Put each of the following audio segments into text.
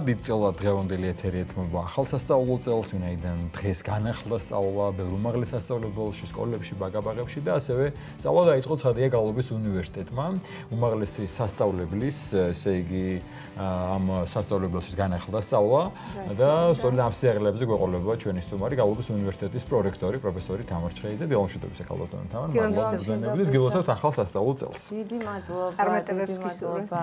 დიდწილად დღევანდელი ეთერი ეთმობა ახალ სასწავლო წელს, ვინაიდან დღეს განახლდა სწავლა ბევრ უმაღლეს სასწავლებელში, სკოლებში, ბაგაბაღებში და ასევე სწავლა დაიწყო ცხადია გალობის უნივერსიტეტმა. უმაღლესი სასწავლებლის, ესე იგი, ამ სასწავლებელში განახლდა სწავლა და სწორედ ამ სიახლეებზე გვეყოლება ჩვენი სტუმარი გალობის უნივერსიტეტის პრორექტორი, პროფესორი თამარ ჩხეიძე. დილამშვიდობისა ქალბატონო თამარ, მადლობა გილოცავთ ახალ სასწავლო წელს. დიდი მადლობა.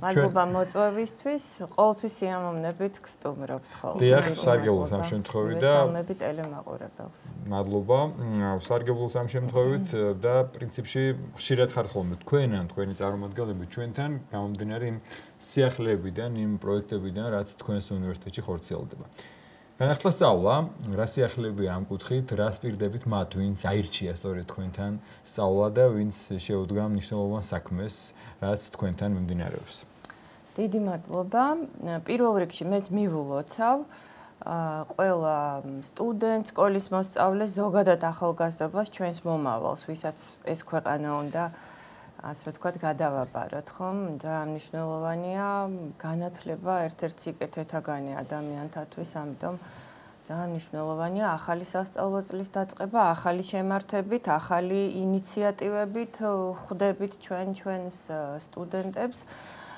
მადლობა მოწვევისთვის. ყოველთვის სიამოვნებით გსტუმრობთ ხოლმე. დიახ, სარგებლობთ ამ შემთხვევით და მესალმები ტელემაყურებელს. მადლობა. სარგებლობთ ამ შემთხვევით და პრინციპში ხშირად ხარ ხოლმე თქვენი წარმომადგენლები ჩვენთან გამომდინარე იმ სიახლეებიდან, იმ პროექტებიდან, რაც თქვენს უნივერსიტეტში ხორციელდება. განახლა სწავლა, რა სიახლეებია ამ კუთხით, რა სპირდებით მათ, ვინც აირჩია სწორედ თქვენთან სწავლა და ვინც შეუდგა მნიშვნელოვან საქმეს, რაც თქვენთან მიმდინარეობს. დიდი მადლობა. პირველ რიგში მეც მივულოცავ ყველა სტუდენტს, სკოლის მოსწავლეს, ზოგადად ახალგაზრდობას, ჩვენს მომავალს, ვისაც ეს ქვეყანა უნდა ასე ვთქვათ, გადავაბაროთ, ხომ? და მნიშვნელოვანია განათლება ერთ-ერთ სიკეთეთაგანი ადამიანთათვის, ამიტომ ძალიან მნიშვნელოვანია ახალი სასწავლო წლის დაწყება, ახალი შემართებით, ახალი ინიციატივებით ხვდებით ჩვენს სტუდენტებს.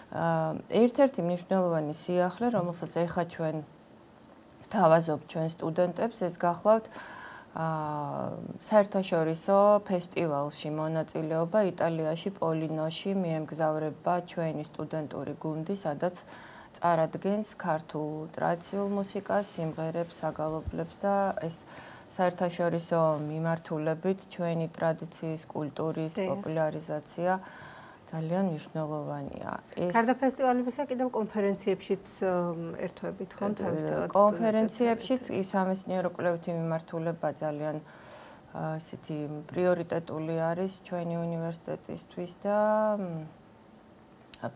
ერთ-ერთი მნიშვნელოვანი სიახლე, რომელსაც ეხა ჩვენ ვთავაზობთ ჩვენ სტუდენტებს, ეს გახლავთ საერთაშორისო ფესტივალში მონაწილეობა იტალიაში პოლინოში მიემგზავრება ჩვენი სტუდენტური გუნდი, სადაც წარადგენს ქართულ ტრადიციულ მუსიკას, სიმღერებს, საგალობლებს და ეს საერთაშორისო მიმართულებით ჩვენი ტრადიციის, კულტურის პოპულარიზაცია ძალიან მნიშვნელოვანია. გარდა ფესტივალებისა კიდევ კონფერენციებშიც ერთვებით ხომ თავისთავად კონფერენციებშიც სამეცნიერო კვლევითი მიმართულება ძალიან ესეთი პრიორიტეტული არის ჩვენი უნივერსიტეტისთვის და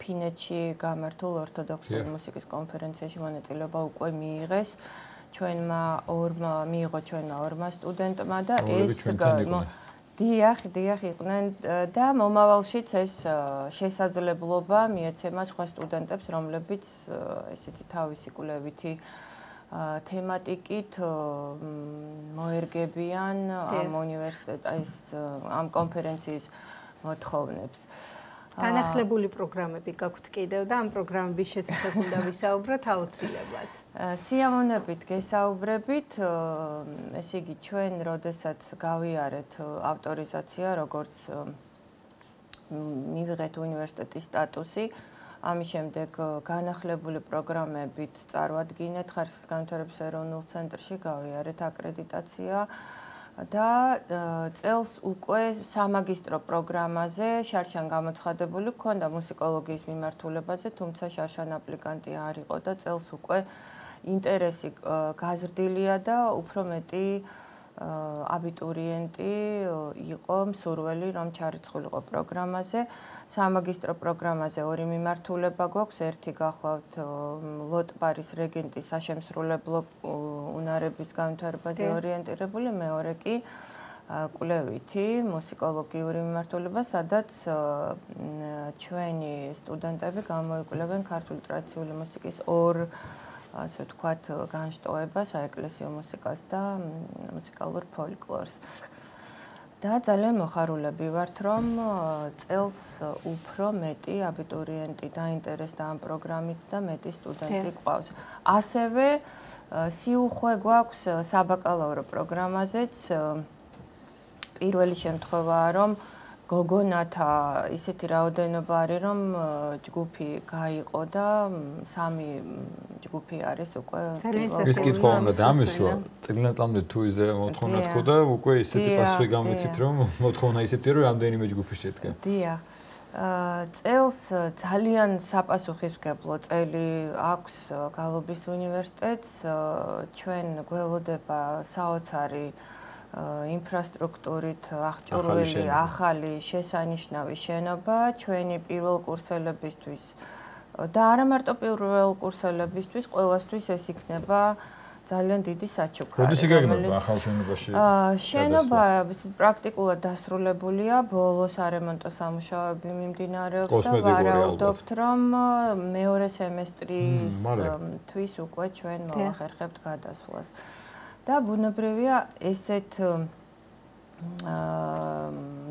ფინეთში გამართულ ორთოდოქსული მუსიკის კონფერენციაში მონაწილეობა უკვე მიიღო ჩვენმა ორმა სტუდენტმა და ეს დიახ, იყვნენ და მომავალშიც ეს შესაძლებლობა მიეცემა სხვა სტუდენტებს, რომლებიც ესეთი თავისი კვლევითი თემატიკით მოერგებიან ამ უნივერსიტეტის ამ კონფერენციის მოთხოვნებს. განახლებული პროგრამები გაქვთ კიდევ და ამ პროგრამების შესახებ უნდა ვისაუბროთ აუცილებლად. სიამოვნებით გესაუბრებით, ესე იგი ჩვენ როდესაც გავიარეთ ავტორიზაცია, როგორც მივიღეთ უნივერსიტეტის სტატუსი, ამის შემდეგ განახლებული პროგრამებით წარვადგინეთ ხარისხის განვითარების ეროვნულ ცენტრში, გავიარეთ აკრედიტაცია და წელს უკვე სამაგისტრო პროგრამაზე შარშან გამოცხადებული გქონდა მუსიკოლოგიის მიმართულებაზე, თუმცა შარშან აპლიკანტი არ იყო და წელს უკვე ინტერესი გაზრდილია და უფრო მეტი აბიტურიენტი იყო მსურველი, რომ ჩარიცხულიყო პროგრამაზე. სამაგისტრო პროგრამაზე ორი მიმართულება გვაქვს, ერთი გახლავთ ლოტბარის რეგენტის საშემსრულებლო უნარების განვითარებაზე ორიენტირებული, მეორე კი კვლევითი მუსიკოლოგიური მიმართულება, სადაც ჩვენი სტუდენტები გამოიკვლევენ ქართული ტრადიციული მუსიკის ორ ასე ვთქვათ, განშტოებას, საეკლესიო მუსიკას და მუსიკალურ ფოლკლორს. და ძალიან მოხარულები ვართ, რომ წელს უფრო მეტი აბიტურიენტი დაინტერესდა ამ პროგრამით და მეტი სტუდენტი გვყავს. ასევე სიუხვე გვაქვს საბაკალავრო პროგრამაზეც. პირველი შემთხვევაა, რომ გოგონათა ისეთი რაოდენობა არის, რომ ჯგუფი გაიყო და 3 ჯგუფი არის უკვე. ეს კითხვა უნდა დამისვა. წიგნატამდე თუ ის მოთხოვნა თქო და უკვე ისეთი პასუხი გამეცით, რომ მოთხოვნა ისეთი, რომ რამდენიმე ჯგუფი შედგა. დიახ. წელს ძალიან საპასუხისმგებლო წელი აქვს გალობის უნივერსიტეტს. ჩვენ გველოდება საოცარი ინფრასტრუქტურით აღჭურვილი ახალი შესანიშნავი შენობა ჩვენი პირველკურსელებისთვის და არა მარტო პირველკურსელებისთვის, ყველასთვის ეს იქნება ძალიან დიდი საჩუქარი. როდის იგეგმება ახალ შენობაში? შენობა პრაქტიკულად დასრულებულია, ბოლოს არემონტო სამუშაოები მიმდინარეობს და ვარაუდობთ, რომ მეორე სემესტრისთვის უკვე ჩვენ მოვახერხებთ გადასვლას. და ბუნებრივია ესეთ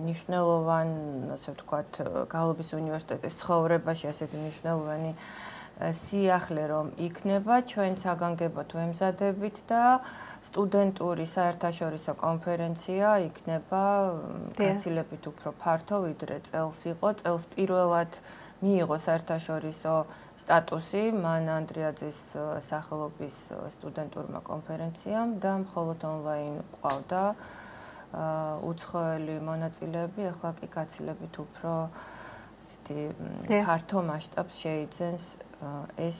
ნიშნულოვან, ასე ვთქვათ, გალობის უნივერსიტეტის ცხოვრებაში ასეთი ნიშნულოვანი სიახლე რომ იქნება, ჩვენ საგანგებოდ ვემზადებით და სტუდენტური საერთაშორისო კონფერენცია იქნება გაცილებით უფრო ფართო, ვიდრე წელს იყო. წელს პირველად მიიღო საერთაშორისო სტატუსი მან ანდრიაძის სახელობის სტუდენტურმა კონფერენციამ და მხოლოდ ონლაინ ყავდა უცხოელი მონაწილეები, ახლა კი გაცილებით უფრო ფართო მასშტაბს შეიძენს ეს.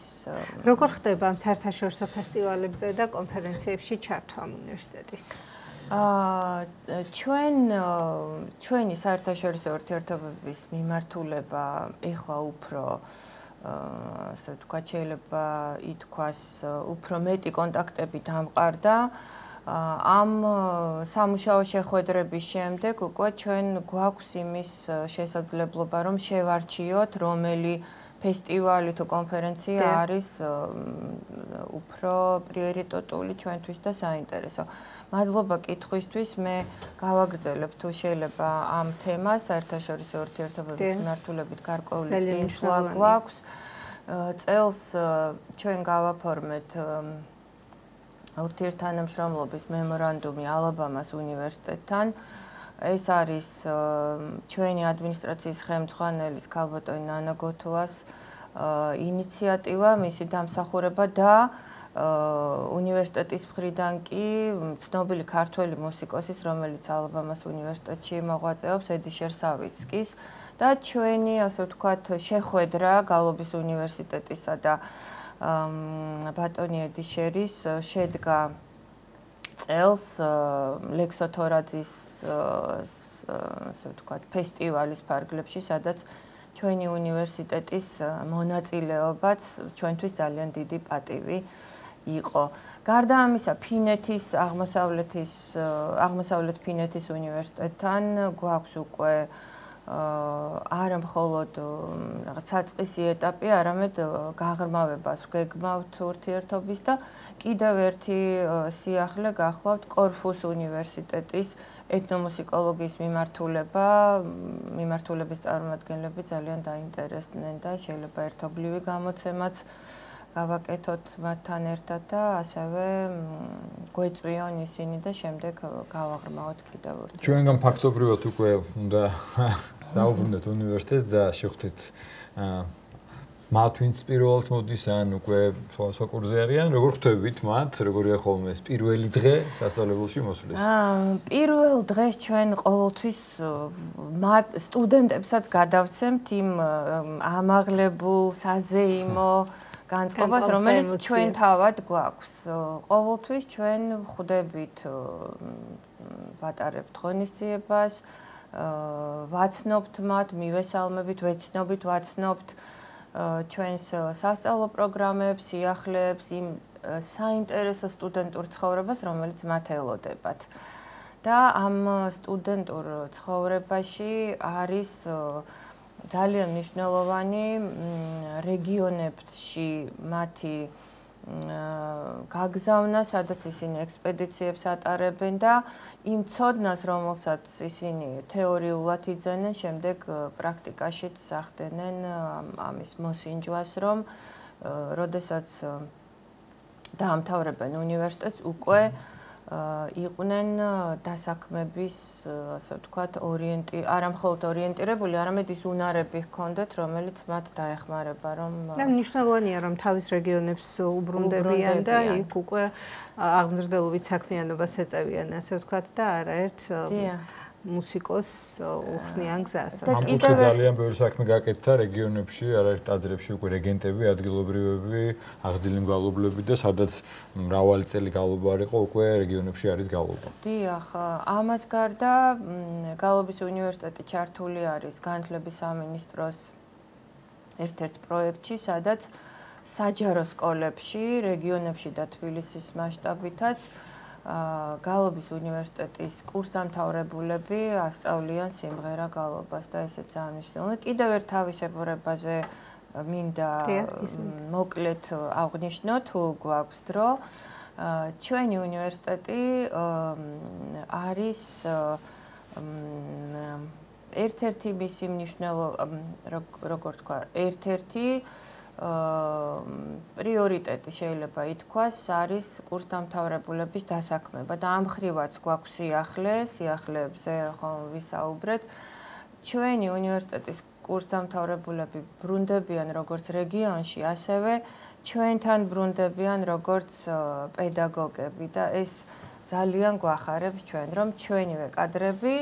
როგორ ხდება ამ საერთაშორისო ფესტივალებზე და კონფერენციებში ჩართვა უნივერსიტეტის? ჩვენი საერთაშორისო ურთიერთობების მიმართულება ეხლა უფრო ასე ვთქვათ, შეიძლება ითქვას, უფრო მეტი კონტაქტები დამყარდა. ამ სამუშაო შეხვედრების შემდეგ უკვე ჩვენ გვაქვს იმის შესაძლებლობა, რომ შევარჩიოთ, რომელი ფესტივალი თუ კონფერენცია არის უფრო პრიორიტეტული ჩვენთვის და საინტერესო. მადლობა კითხვისთვის, მე გავაგრძელებ თუ შეიძლება ამ თემას, საერთაშორისო ურთიერთობების მიმართულებით გარკვეული წინსვლა გვაქვს. წელს ჩვენ გავაფორმეთ ურთიერთთანამშრომლობის მემორანდუმი ალაბამას უნივერსიტეტთან. ეს არის ჩვენი ადმინისტრაციის ხელმძღვანელის ქალბატონი ნანა გოთუას ინიციატივა, მისი დამსახურება და უნივერსიტეტის მხრიდან კი ცნობილი ქართველი მუსიკოსის, რომელიც ალაბამას უნივერსიტეტში მოღვაწეობს, ედიშერ სავიცკის და ჩვენი, ასე ვთქვათ, შეხვედრა გალობის უნივერსიტეტისა და ბატონი ედიშერის შედგა წელს ლექსოთორაძის ასე ვთქვათ ფესტივალის ფარგლებში, სადაც ჩვენი უნივერსიტეტის მონაწილეობაც ჩვენთვის ძალიან დიდი პატივი იყო. გარდა ამისა, ფინეთის აღმოსავლეთ ფინეთის უნივერსიტეტთან გვაქვს უკვე არა მხოლოდ რაღაც საწყისი ეტაპი, არამედ გაღრმავებას ვგეგმავთ ურთიერთობის და კიდევ ერთი სიახლე გახლავთ კორფუს უნივერსიტეტის ეთნომუსიკოლოგიის მიმართულების წარმომადგენლები ძალიან დაინტერესდნენ და შეიძლება ერთობლივი გამოცემაც გავაკეთოთ მათთან ერთად და ასევე გვეწვიონ ისინი და შემდეგ გავაღრმავოთ კიდევ ურთიერთობას. ჩვენგან ფაქტობრივად უკვე უნდა დაუბრუნდეთ უნივერსიტეტს და შევხვდეთ მათ ვინც პირველად მოდის ან უკვე სხვა კურსზე არიან, როგორ ხვდებით მათ, როგორია ხოლმე ეს პირველი დღე სასწავლებელში მოსვლის? პირველ დღეს ჩვენ ყოველთვის მათ სტუდენტებსაც გადავცემთ იმ ამაღლებულ საზეიმო განწყობას, რომელიც ჩვენ თავად გვაქვს. ყოველთვის ჩვენ ხვდებით, ვატარებთ ღონისძიებას, ვაცნობთ მათ, მივესალმებით, ვეცნობით, ვაცნობთ ჩვენს სასწავლო პროგრამებს, სიახლეებს, იმ საინტერესო სტუდენტურ ცხოვრებას, რომელიც მათ ელოდებათ. და ამ სტუდენტურ ცხოვრებაში არის ძალიან მნიშვნელოვანი რეგიონებში მათი გაგზავნა, სადაც ისინი ექსპედიციებს ატარებენ და იმ ცოდნას, რომელსაც ისინი თეორიულად იძენენ, შემდეგ პრაქტიკაშიც ახდენენ ამის მოსინჯვას, რომ როდესაც დაამთავრებენ უნივერსიტეტს, უკვე იყვნენ დასაქმების, ასე ვთქვათ, არა მხოლოდ ორიენტირებული, არამედ ის უნარები ჰქონდათ, რომელიც მათ დაეხმარება, რომ მნიშვნელოვანია, რომ თავის რეგიონებს უბრუნდებიან და იქ უკვე აღმზრდელობით საქმიანობას ეწევიან, ასე ვთქვათ, და არაერთ მუსიკოს უხსნიან გზას. ამ კუთხით ძალიან ბევრი საქმე გაკეთდა რეგიონებში, არაერთ ტაძრებში უკვე რეგენტები, ადგილობრივები, აღზრდილი მგალობლები და სადაც მრავალი წელი გალობა არ იყო, უკვე რეგიონებში არის გალობა. დიახ, ამას გარდა გალობის უნივერსიტეტი ჩართული არის განათლების სამინისტროს ერთ-ერთ პროექტში, სადაც საჯარო სკოლებში, რეგიონებში და თბილისის მასშტაბითაც გალობის უნივერსიტეტის კურსდამთავრებულები ასწავლიან სიმღერა გალობას და ესეც ძალიან მნიშვნელოვანია. კიდევ ერთ თავისებურებაზე მინდა მოკლედ აღვნიშნო, თუ გვაქვს დრო. ჩვენი უნივერსიტეტი არის ერთ-ერთი მისი როგორ თქვა, ერთ-ერთი პრიორიტეტი შეიძლება ითქვას არის კურსდამთავრებულების დასაქმება და ამ ხრივაც გვაქვს სიახლეებზე ხომ ვისაუბრეთ. ჩვენი უნივერსიტეტის კურსდამთავრებულები ბრუნდებიან როგორც რეგიონში, ასევე ჩვენთან ბრუნდებიან როგორც პედაგოგები და ეს ძალიან გვახარებს ჩვენ, რომ ჩვენივე კადრები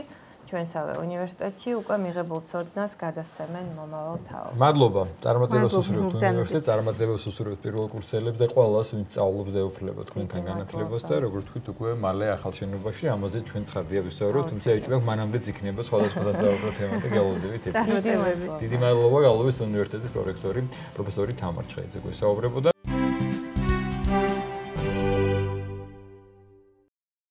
ჩვენსავე უნივერსიტეტში უკვე მიღებულ ცოდნას გადასცემენ მომავალ თაობას. მადლობა. წარმატებას უსურვებთ უნივერსიტეტს, წარმატებას უსურვებთ პირველ კურსელებს და ყველას, ვინც სწავლობს და ეუფლება თქვენთან განათლებას და როგორც თქვით, უკვე მალე ახალ შენობაში, ამაზე ჩვენ ცხადია ვისაუბროთ, თუმცა ეჭვებთ მანამდეც იქნება სხვადასხვა დასაუბრო თემა და გელოდებით. წარმატებები. დიდი მადლობა გალობის უნივერსიტეტის პრორექტორი პროფესორი თამარ ჩხეიძე გვესაუბრებოდა.